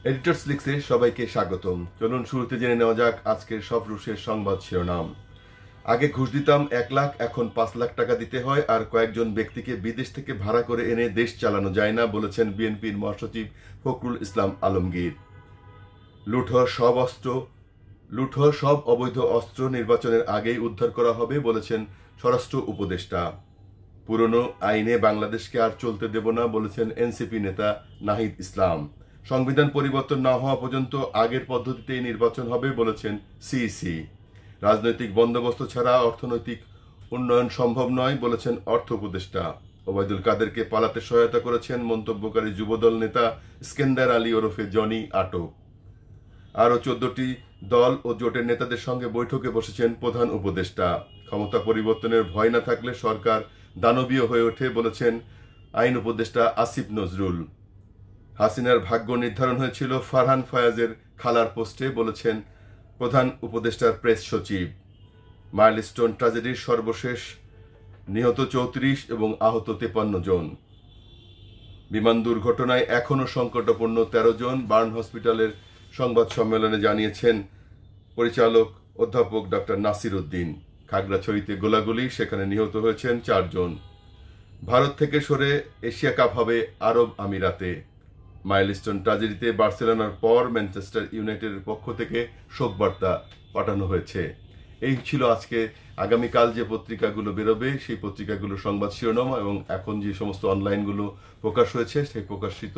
Editors লিক্সে সবাইকে স্বাগতম। চলুন শুরুতে জেনে নেওয়া যাক আজকের সব রুশের সংবাদ শিরোনাম। আগে ঘুষ দিতাম 1 লাখ, এখন 5 লাখ টাকা দিতে হয়, আর কয়েকজন ব্যক্তিকে বিদেশ থেকে ভাড়া করে এনে দেশ চালানো যায় না, বলেছেন বিএনপির মহাসচিব ফখরুল ইসলাম আলমগীর। লুট হওয়া সব অবৈধ অস্ত্র নির্বাচনের আগেই উদ্ধার করা হবে, বলেছেন স্বরাষ্ট্র উপদেষ্টা। পুরনো আইনে বাংলাদেশকে আর চলতে দেব না, বলেছেন এনসিপি নেতা নাহিদ ইসলাম। সংবিধান পরিবর্তন না হওয়া পর্যন্ত আগের পদ্ধতিতেই নির্বাচন হবে, বলেছেন সিইসি। রাজনৈতিক বন্দোবস্ত ছাড়া অর্থনৈতিক উন্নয়ন সম্ভব নয়, বলেছেন অর্থ উপদেষ্টা। ওবায়দুল কাদেরকে পালাতে সহায়তা করেছেন মন্তব্যকারী যুবদল নেতা স্কেন্দার আলী ওরফে জনি আটক। আরও 14টি দল ও জোটের নেতাদের সঙ্গে বৈঠকে বসেছেন প্রধান উপদেষ্টা। ক্ষমতা পরিবর্তনের ভয় না থাকলে সরকার দানবীয় হয়ে ওঠে, বলেছেন আইন উপদেষ্টা আসিফ নজরুল। হাসিনার ভাগ্য নির্ধারণ হয়েছিল ফারহান ফায়াজের খালার পোস্টে, বলেছেন প্রধান উপদেষ্টার প্রেস সচিব। মাইলস্টোন ট্র্যাজেডির সর্বশেষ নিহত 34 এবং আহত 53 জন। বিমান দুর্ঘটনায় এখনও সংকটাপন্ন 13 জন, বার্ন হসপিটালের সংবাদ সম্মেলনে জানিয়েছেন পরিচালক অধ্যাপক ডক্টর নাসির উদ্দিন। খাগড়াছড়িতে গোলাগুলি, সেখানে নিহত হয়েছেন 4 জন। ভারত থেকে সরে এশিয়া কাপ হবে আরব আমিরাতে। মাইলস্টোন ট্র্যাজেডিতে বার্সেলোনার পর ম্যানচেস্টার ইউনাইটেডের পক্ষ থেকে শোকবার্তা পাঠানো হয়েছে। এই ছিল আজকে। আগামীকাল যে পত্রিকাগুলো বেরোবে সেই পত্রিকাগুলোর সংবাদ শিরোনাম এবং এখন যে সমস্ত অনলাইনগুলো প্রকাশ হয়েছে সেই প্রকাশিত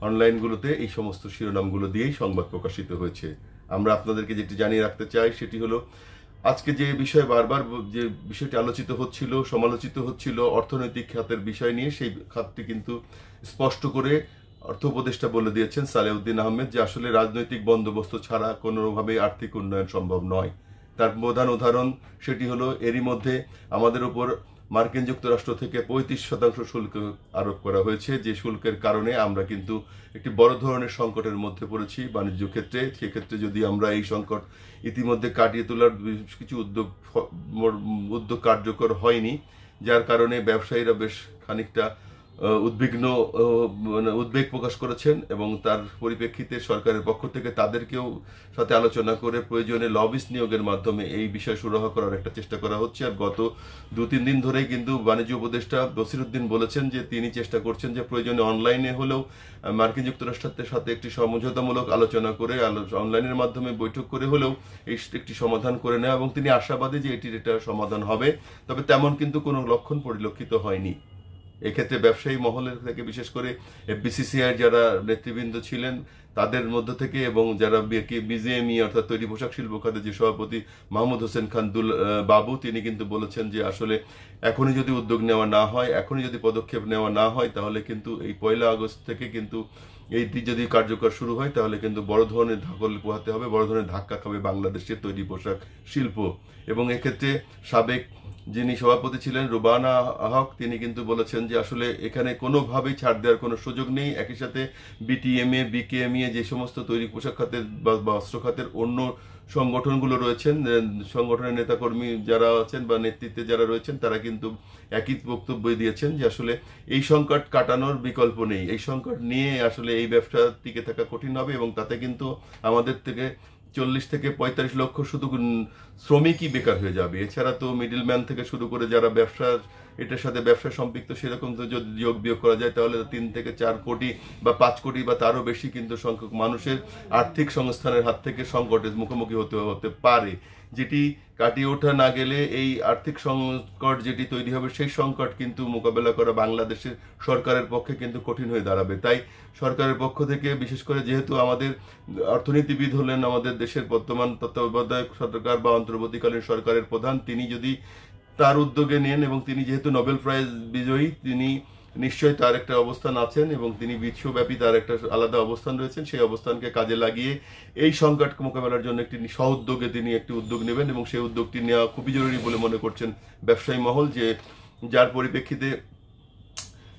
অনলাইনগুলোতে এই সমস্ত শিরোনামগুলো দিয়েই সংবাদ প্রকাশিত হয়েছে। আমরা আপনাদেরকে যেটি জানিয়ে রাখতে চাই সেটি হলো, আজকে যে বিষয় বারবার যে বিষয়টি আলোচিত হচ্ছিল, সমালোচিত হচ্ছিল অর্থনৈতিক খাতের বিষয় নিয়ে, সেই খাতটি কিন্তু স্পষ্ট করে অর্থ উপদেষ্টা বলে দিয়েছেন সালেউদ্দিন আহমেদ যে আসলে রাজনৈতিক বন্দোবস্ত ছাড়া কোনোভাবেই আর্থিক উন্নয়ন সম্ভব নয়। তার প্রধান উদাহরণ সেটি হলো, এরই মধ্যে আমাদের উপর মার্কিন যুক্তরাষ্ট্র থেকে 35% শুল্ক আরোপ করা হয়েছে, যে শুল্কের কারণে আমরা কিন্তু একটি বড় ধরনের সংকটের মধ্যে পড়েছি বাণিজ্য ক্ষেত্রে। সেক্ষেত্রে যদি আমরা এই সংকট ইতিমধ্যে কাটিয়ে তোলার কিছু উদ্যোগ কার্যকর হয়নি, যার কারণে ব্যবসায়ীরা বেশ খানিকটা উদ্বেগ প্রকাশ করেছেন এবং তার পরিপ্রেক্ষিতে সরকারের পক্ষ থেকে তাদেরকেও সাথে আলোচনা করে প্রয়োজনে লবিস্ট নিয়োগের মাধ্যমে এই বিষয় সুরাহা করার একটা চেষ্টা করা হচ্ছে। আর গত 2-3 দিন ধরেই কিন্তু বাণিজ্য উপদেষ্টা বসিরউদ্দিন বলেছেন যে তিনি চেষ্টা করছেন যে প্রয়োজনে অনলাইনে হলেও মার্কিন যুক্তরাষ্ট্রের সাথে একটি সমঝোতামূলক আলোচনা করে অনলাইনের মাধ্যমে বৈঠক করে হলেও এই একটি সমাধান করে নেওয়া, এবং তিনি আশাবাদী যে এটা সমাধান হবে। তবে তেমন কিন্তু কোনো লক্ষণ পরিলক্ষিত হয়নি। এক্ষেত্রে ব্যবসায়ী মহলের থেকে বিশেষ করে এফবিসিসিআই যারা নেতৃবৃন্দ ছিলেন তাদের মধ্য থেকে এবং যারা বিজিএমই অর্থাৎ তৈরি পোশাক শিল্প খাতের যে সভাপতি মাহমুদ হোসেন খান বাবু, তিনি কিন্তু বলেছেন যে আসলে এখনই যদি উদ্যোগ নেওয়া না হয়, এখনই যদি পদক্ষেপ নেওয়া না হয়, তাহলে কিন্তু এই 1 আগস্ট থেকে কিন্তু এইটি যদি কার্যকর শুরু হয় তাহলে কিন্তু বড় ধরনের ধাকল পোহাতে হবে, বড় ধরনের ধাক্কা খাবে বাংলাদেশের তৈরি পোশাক শিল্প। এবং এক্ষেত্রে সাবেক যিনি সভাপতি ছিলেন রুবানা হক, তিনি কিন্তু বলেছেন যে আসলে এখানে কোনোভাবেই ছাড় দেওয়ার কোনো সুযোগ নেই। একই সাথে বিটিএমএ, বিকেএমএ যে সমস্ত তৈরি পোশাক খাতের বা বস্ত্র খাতের অন্য সংগঠনগুলো রয়েছেন, সংগঠনের নেতাকর্মী যারা আছেন বা নেতৃত্বে যারা রয়েছেন, তারা কিন্তু একই বক্তব্য দিয়েছেন যে আসলে এই সংকট কাটানোর বিকল্প নেই। এই সংকট নিয়ে আসলে এই ব্যবসা টিকে থাকা কঠিন হবে এবং তাতে কিন্তু আমাদের থেকে 40 থেকে 45 লক্ষ শুধু শ্রমিকই বেকার হয়ে যাবে। এছাড়া তো মিডলম্যান থেকে শুরু করে যারা এটার সাথে ব্যবসা সম্পৃক্ত, সেরকম তো যদি যোগ বিয়োগ করা যায় তাহলে 3 থেকে 4 কোটি বা 5 কোটি বা তারও বেশি কিন্তু সংখ্যক মানুষের আর্থিক সংস্থানের হাত থেকে সংকটের মুখোমুখি হতে পারে, যেটি কাটিয়ে ওঠা না গেলে এই আর্থিক সংকট যেটি তৈরি হবে সেই সংকট কিন্তু মোকাবেলা করা বাংলাদেশের সরকারের পক্ষে কিন্তু কঠিন হয়ে দাঁড়াবে। তাই সরকারের পক্ষ থেকে বিশেষ করে, যেহেতু আমাদের অর্থনীতিবিদ হলেন আমাদের দেশের বর্তমান তত্ত্বাবধায়ক সরকার বা অন্তর্বর্তীকালীন সরকারের প্রধান, তিনি যদি তার উদ্যোগে নেন এবং তিনি যেহেতু নোবেল প্রাইজ বিজয়ী, তিনি নিশ্চয়ই তার একটা অবস্থান আছেন এবং তিনি বিশ্বব্যাপী তার একটা আলাদা অবস্থান রয়েছেন, সেই অবস্থানকে কাজে লাগিয়ে এই সংকট মোকাবেলার জন্য একটি সহউদ্যোগে তিনি একটি উদ্যোগ নেবেন এবং সেই উদ্যোগটি নেওয়া খুবই জরুরি বলে মনে করছেন ব্যবসায়ী মহল, যার পরিপ্রেক্ষিতে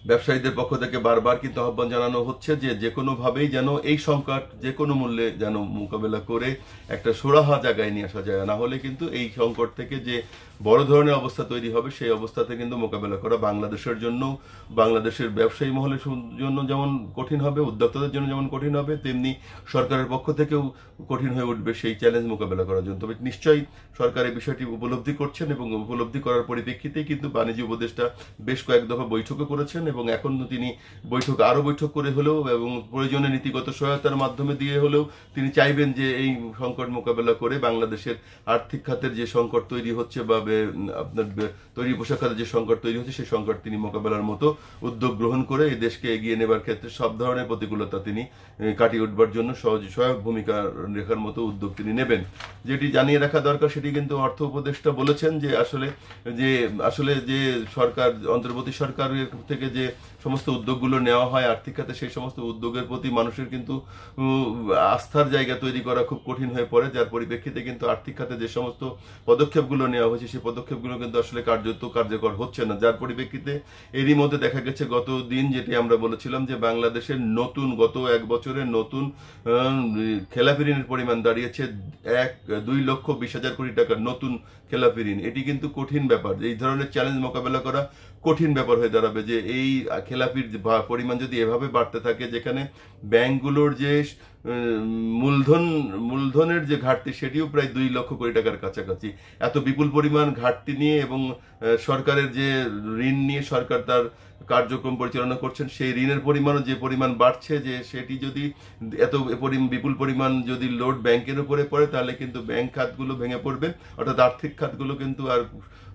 ব্যবসায়ীদের পক্ষ থেকে বারবার কিন্তু আহ্বান জানানো হচ্ছে যে যে কোনোভাবেই যেন এই সংকট যে কোনো মূল্যে যেন মোকাবেলা করে একটা সুরাহা জায়গায় নিয়ে আসা যায়, না হলে কিন্তু এই সংকট থেকে যে বড় ধরনের অবস্থা তৈরি হবে সেই অবস্থাতে কিন্তু মোকাবেলা করা বাংলাদেশের জন্য, বাংলাদেশের ব্যবসায়ী মহলের জন্য যেমন কঠিন হবে, উদ্যোক্তাদের জন্য যেমন কঠিন হবে, তেমনি সরকারের পক্ষ থেকেও কঠিন হয়ে উঠবে সেই চ্যালেঞ্জ মোকাবেলা করার জন্য। তবে নিশ্চয়ই সরকার এই বিষয়টি উপলব্ধি করছেন এবং উপলব্ধি করার পরিপ্রেক্ষিতেই কিন্তু বাণিজ্য উপদেষ্টা বেশ কয়েক দফা বৈঠকও করেছেন এবং এখন তিনি আরো বৈঠক করে হলেও এবং প্রয়োজনে নীতিগত সহায়তার মাধ্যমে দিয়ে হলেও তিনি চাইবেন যে এই সংকট মোকাবেলা করে বাংলাদেশের আর্থিক খাতের যে সংকট তৈরি হচ্ছে বা আপনার তৈরি পোশাক খাতের যে সংকট তৈরি হচ্ছে সেই সংকট তিনি মোকাবেলার মতো উদ্যোগ গ্রহণ করে এই দেশকে এগিয়ে নেবার ক্ষেত্রে সব ধরনের প্রতিকূলতা তিনি কাটিয়ে উঠবার জন্য সহায়ক ভূমিকা রেখার মতো উদ্যোগ তিনি নেবেন। যেটি জানিয়ে রাখা দরকার সেটি কিন্তু অর্থ উপদেষ্টা বলেছেন যে আসলে যে সরকার, অন্তর্বর্তী সরকারের থেকে যে সমস্ত উদ্যোগগুলো নেওয়া হয় আর্থিক খাতে, সেই সমস্ত উদ্যোগের প্রতি মানুষের কিন্তু আস্থার জায়গা তৈরি করা খুব কঠিন হয়ে পড়ে, যার পরিপ্রেক্ষিতে কিন্তু আর্থিক খাতে যে সমস্ত পদক্ষেপগুলো নেওয়া হয়েছে সেই পদক্ষেপগুলো কিন্তু আসলে কার্যকর হচ্ছে না, যার পরিপ্রেক্ষিতে এরই মধ্যে দেখা গেছে গত দিন যেটি আমরা বলেছিলাম যে বাংলাদেশের নতুন গত এক বছরের নতুন খেলাপি ঋণের পরিমাণ দাঁড়িয়েছে 2,20,00,000 কোটি টাকার নতুন খেলাপি ঋণ। এটি কিন্তু কঠিন ব্যাপার, এই ধরনের চ্যালেঞ্জ মোকাবেলা করা কঠিন ব্যাপার হয়ে দাঁড়াবে যে এই খেলাপির পরিমাণ যদি এভাবে বাড়তে থাকে, যেখানে ব্যাংকগুলোর যে মূলধনের যে ঘাটতি সেটিও প্রায় 2,00,000 কোটি টাকার কাছাকাছি, এত বিপুল পরিমাণ ঘাটতি নিয়ে এবং সরকারের যে ঋণ নিয়ে সরকার তার কার্যক্রম পরিচালনা করছেন, সেই ঋণের পরিমাণও যে পরিমাণ বাড়ছে, যে সেটি যদি এত বিপুল পরিমাণ যদি লোড ব্যাংকের উপরে পড়ে তাহলে কিন্তু ব্যাংক খাতগুলো ভেঙে পড়বে, অর্থাৎ আর্থিক খাতগুলো কিন্তু আর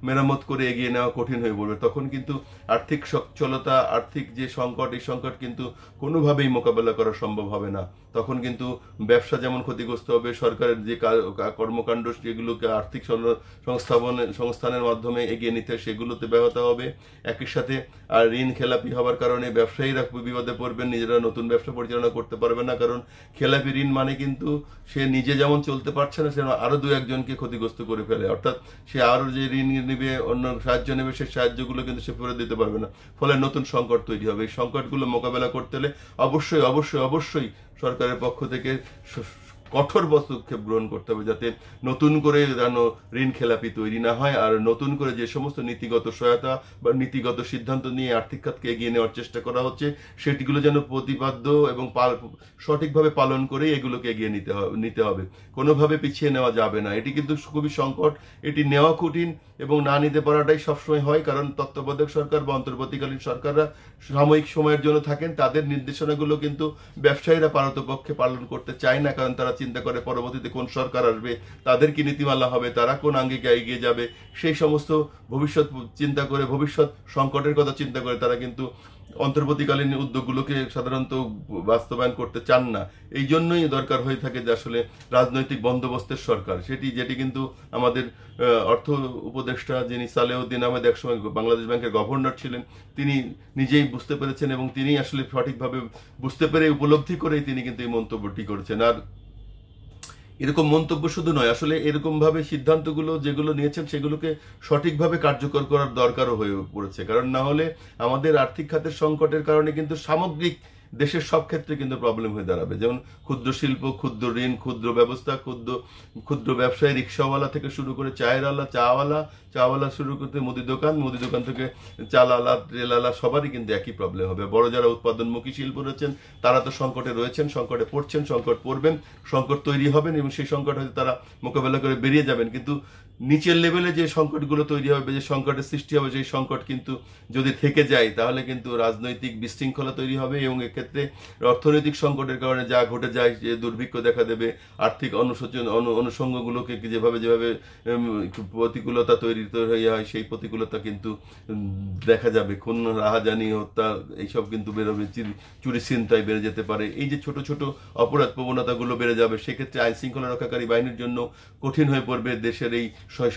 মেরামত করে এগিয়ে নেওয়া কঠিন হয়ে পড়বে। তখন কিন্তু আর্থিক সচ্ছলতা, আর্থিক যে সংকট, এই সংকট কিন্তু কোনোভাবেই মোকাবেলা করা সম্ভব হবে না। তখন কিন্তু ব্যবসা যেমন ক্ষতিগ্রস্ত হবে, সরকারের যে কর্মকাণ্ড সেগুলোকে আর্থিক সংস্থানের মাধ্যমে এগিয়ে নিতে সেগুলোতে ব্যাহত হবে। একই সাথে আর ঋণ খেলাপি হওয়ার কারণে ব্যবসায়ীরা বিপদে পড়বেন, নিজেরা নতুন ব্যবসা পরিচালনা করতে পারবে না, কারণ খেলাপি ঋণ মানে কিন্তু সে নিজে যেমন চলতে পারছে না, সে আরো 2-1 ক্ষতিগ্রস্ত করে ফেলে, অর্থাৎ সে আরো যে ঋণ নিবে, অন্য সাহায্য নেবে, সেই সাহায্যগুলো কিন্তু সে ফেরত দিতে পারবে না, ফলে নতুন সংকট তৈরি হবে। এই সংকটগুলো মোকাবেলা করতে হলে অবশ্যই সরকারের পক্ষ থেকে কঠোর পদক্ষেপ গ্রহণ করতে হবে, যাতে নতুন করে যেন ঋণ খেলাপি তৈরি না হয়, আর নতুন করে যে সমস্ত নীতিগত সহায়তা বা নীতিগত সিদ্ধান্ত নিয়ে আর্থিক খাতকে এগিয়ে নেওয়ার চেষ্টা করা হচ্ছে সেটিগুলো যেন প্রতিবাদ্য এবং সঠিকভাবে পালন করে এগুলোকে এগিয়ে নিতে হবে, কোনোভাবে পিছিয়ে নেওয়া যাবে না। এটি কিন্তু খুবই সংকট, এটি নেওয়া কঠিন এবং না নিতে পারাটাই সবসময় হয়, কারণ তত্ত্বাবধায়ক সরকার বা অন্তর্বর্তীকালীন সরকাররা সাময়িক সময়ের জন্য থাকেন, তাদের নির্দেশনাগুলো কিন্তু ব্যবসায়ীরা পারতপক্ষে পালন করতে চায় না, কারণ তারা চিন্তা করে পরবর্তীতে কোন সরকার আসবে, তাদের কি নীতিমালা হবে, তারা কোন আঙ্গিকে এগিয়ে যাবে, সেই সমস্ত ভবিষ্যৎ চিন্তা করে, ভবিষ্যৎ সংকটের কথা চিন্তা করে তারা কিন্তু অন্তর্বর্তীকালীন উদ্যোগগুলোকে সাধারণত বাস্তবায়ন করতে চান না। এই জন্যই দরকার হয়ে থাকে যে আসলে রাজনৈতিক বন্দোবস্তের সরকার, যেটি কিন্তু আমাদের অর্থ উপদেষ্টা যিনি সালেউদ্দিন আহমেদ একসময় বাংলাদেশ ব্যাংকের গভর্নর ছিলেন, তিনি নিজেই বুঝতে পেরেছেন এবং তিনি আসলে সঠিকভাবে বুঝতে পেরে উপলব্ধি করেই তিনি কিন্তু এই মন্তব্যটি করেছেন। আর এরকম মন্তব্য শুধু নয়, আসলে এরকম ভাবে সিদ্ধান্তগুলো যেগুলো নিয়েছেন সেগুলোকে সঠিকভাবে কার্যকর করার দরকারও হয়ে পড়েছে, কারণ না হলে আমাদের আর্থিক খাতের সংকটের কারণে কিন্তু সামগ্রিক দেশের সব ক্ষেত্রে কিন্তু প্রবলেম হয়ে দাঁড়াবে। যেমন ক্ষুদ্র শিল্প, ক্ষুদ্র ঋণ, ক্ষুদ্র ব্যবস্থা, ক্ষুদ্র ব্যবসায়ী, রিক্সাওয়ালা থেকে শুরু করে চায়ের আলা, চাওয়ালা শুরু করতে মুদি দোকান থেকে চালালা, রেলালা, সবারই কিন্তু একই প্রবলেম হবে। বড় যারা উৎপাদনমুখী শিল্প রয়েছেন তারা তো সংকটে রয়েছেন, সংকটে পড়ছেন, সংকট পড়বেন, সংকট তৈরি হবেন এবং সেই সংকট হয়তো তারা মোকাবেলা করে বেরিয়ে যাবেন, কিন্তু নিচের লেভেলে যে সংকটগুলো তৈরি হবে, যে সংকটের সৃষ্টি হবে, সেই সংকট কিন্তু যদি থেকে যায় তাহলে কিন্তু রাজনৈতিক বিশৃঙ্খলা তৈরি হবে এবং এক্ষেত্রে অর্থনৈতিক সংকটের কারণে যা ঘটে যায়, যে দুর্ভিক্ষ দেখা দেবে, আর্থিক অনুষঙ্গগুলোকে যেভাবে প্রতিকূলতা তৈরি হয়ে হয়, সেই প্রতিকূলতা কিন্তু দেখা যাবে, খুন, রাহাজানি, হত্যা, এইসব কিন্তু বেরোবে, চুরি ছিনতাই বেড়ে যেতে পারে, এই যে ছোট ছোট অপরাধ প্রবণতাগুলো বেড়ে যাবে, সেক্ষেত্রে আইন শৃঙ্খলা রক্ষাকারী বাহিনীর জন্য কঠিন হয়ে পড়বে দেশের এই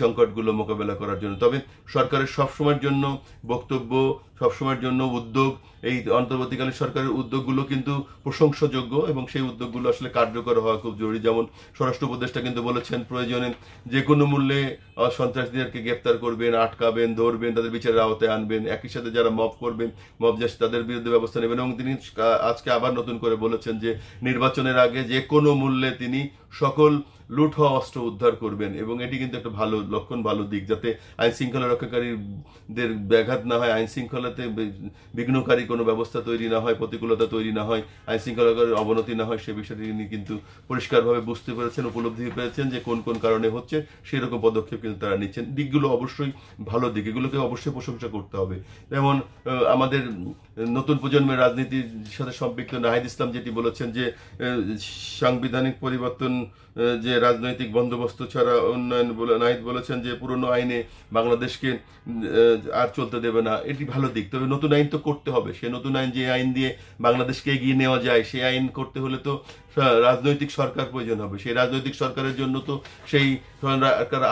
সংকটগুলো মোকাবেলা করার জন্য। তবে সরকারের সবসময়ের জন্য বক্তব্য সবসময়ের জন্য উদ্যোগ, এই অন্তর্বর্তীকালীন সরকারের উদ্যোগগুলো কিন্তু প্রশংসাযোগ্য এবং সেই উদ্যোগগুলো আসলে কার্যকর হওয়া খুব জরুরি। যেমন স্বরাষ্ট্র উপদেষ্টা কিন্তু বলেছেন প্রয়োজনে যে কোনো মূল্যে সন্ত্রাসীদেরকে গ্রেপ্তার করবেন, আটকাবেন, ধরবেন, তাদের বিচারের আওতায় আনবেন, একই সাথে যারা মব করবেন, মব জাস্ট তাদের বিরুদ্ধে ব্যবস্থা নেবেন। এবং তিনি আজকে আবার নতুন করে বলেছেন যে নির্বাচনের আগে যে কোনো মূল্যে তিনি সকল লুট হওয়া অস্ত্র উদ্ধার করবেন। এবং এটি কিন্তু একটা ভালো লক্ষণ, ভালো দিক, যাতে আইন শৃঙ্খলা রক্ষাকারীদের ব্যাঘাত না হয়, আইন শৃঙ্খলাতে বিঘ্নকারী কোনো ব্যবস্থা তৈরি না হয়, প্রতিকূলতা তৈরি না হয়, আইন শৃঙ্খলার অবনতি না হয়, সে বিষয়টি তিনি কিন্তু পরিষ্কারভাবে বুঝতে পেরেছেন, উপলব্ধি পেরেছেন যে কোন কোন কারণে হচ্ছে, সেই রকম পদক্ষেপ কিন্তু তারা নিচ্ছেন। দিকগুলো অবশ্যই ভালো দিক, এগুলোকে অবশ্যই প্রশংসা করতে হবে। যেমন আমাদের নতুন প্রজন্মের রাজনীতির সাথে সম্পৃক্ত নাহিদ ইসলাম যেটি বলেছেন যে সাংবিধানিক পরিবর্তন যে রাজনৈতিক বন্দোবস্ত ছাড়া উন্নয়ন বলে, নাহিদ বলেছেন যে পুরনো আইনে বাংলাদেশকে আর চলতে দেবে না। এটি ভালো দিক, তবে নতুন আইন তো করতে হবে। সে নতুন আইন, যে আইন দিয়ে বাংলাদেশকে এগিয়ে নেওয়া যায়, সেই আইন করতে হলে তো রাজনৈতিক সরকার প্রয়োজন হবে। সেই রাজনৈতিক সরকারের জন্য তো সেই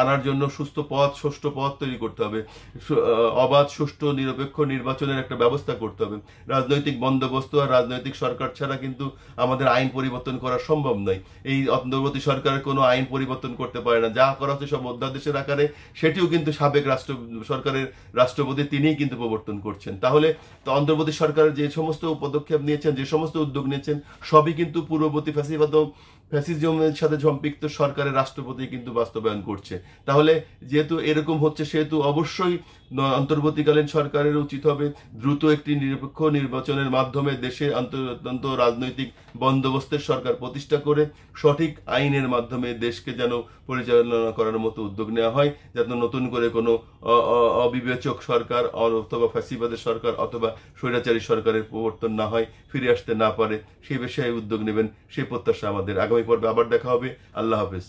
আনার জন্য সুষ্ঠু পথ তৈরি করতে হবে, অবাধ, সুষ্ঠু, নিরপেক্ষ নির্বাচনের একটা ব্যবস্থা করতে হবে। রাজনৈতিক বন্দোবস্ত আর রাজনৈতিক সরকার ছাড়া কিন্তু আমাদের আইন পরিবর্তন করা সম্ভব নয়। এই অন্তর্বর্তী সরকারের কোনো আইন পরিবর্তন করতে পারে না, যা করা হচ্ছে সব অধ্যাদেশের আকারে, সেটিও কিন্তু সাবেক সরকারের রাষ্ট্রপতি তিনিই কিন্তু প্রবর্তন করছেন। তাহলে তো অন্তর্বর্তী সরকারের যে সমস্ত পদক্ষেপ নিয়েছেন, যে সমস্ত উদ্যোগ নিয়েছেন, সবই কিন্তু পূর্ববর্তী ফ্যাসিজমের সাথে সম্পৃক্ত সরকারের রাষ্ট্রপতি কিন্তু বাস্তবায়ন করছে। তাহলে যেহেতু এরকম হচ্ছে, সেহেতু অবশ্যই অন্তর্বর্তীকালীন সরকারের উচিত হবে দ্রুত একটি নিরপেক্ষ নির্বাচনের মাধ্যমে দেশে রাজনৈতিক বন্দোবস্তের সরকার প্রতিষ্ঠা করে সঠিক আইনের মাধ্যমে দেশকে যেন পরিচালনা করার মতো উদ্যোগ নেওয়া হয়, যাতে নতুন করে কোনো অবিবেচক সরকার অথবা ফ্যাসিবাদের সরকার অথবা স্বৈরাচারী সরকারের প্রবর্তন না হয়, ফিরে আসতে না পারে, সেই বিষয়ে উদ্যোগ নেবেন, সেই প্রত্যাশা আমাদের। আগামী পর্বে আবার দেখা হবে। আল্লাহ হাফেজ।